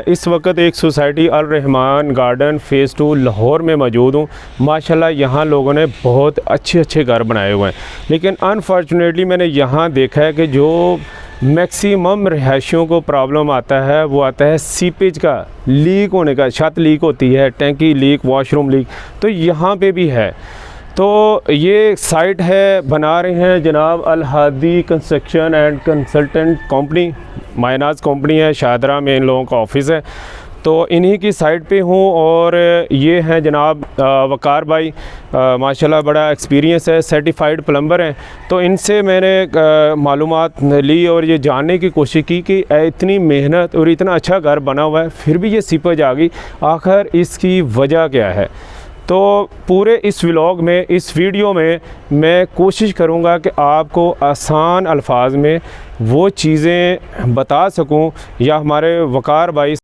इस वक्त एक सोसाइटी अल रहमान गार्डन फ़ेज़ 2 लाहौर में मौजूद हूँ। माशाल्लाह यहाँ लोगों ने बहुत अच्छे घर बनाए हुए हैं, लेकिन अनफॉर्चुनेटली मैंने यहाँ देखा है कि जो मैक्सिमम रिहायशियों को प्रॉब्लम आता है वो आता है सीपेज का लीक होने का। छत लीक होती है, टैंकी लीक, वॉशरूम लीक, तो यहाँ पे भी है। तो ये साइट है, बना रहे हैं जनाब Al Hadi construction and consultant company, मायनाज कंपनी है, शाहदरा में इन लोगों का ऑफिस है। तो इन्हीं की साइट पे हूँ और ये हैं जनाब वकार भाई, माशाल्लाह बड़ा एक्सपीरियंस है, सर्टिफाइड प्लम्बर हैं। तो इनसे मैंने मालूमात ली और ये जानने की कोशिश की कि इतनी मेहनत और इतना अच्छा घर बना हुआ है फिर भी ये सीपेज आ गई, आखिर इसकी वजह क्या है। तो पूरे इस व्लॉग में, इस वीडियो में मैं कोशिश करूँगा कि आपको आसान अल्फाज में वो चीज़ें बता सकूँ या हमारे वकार भाई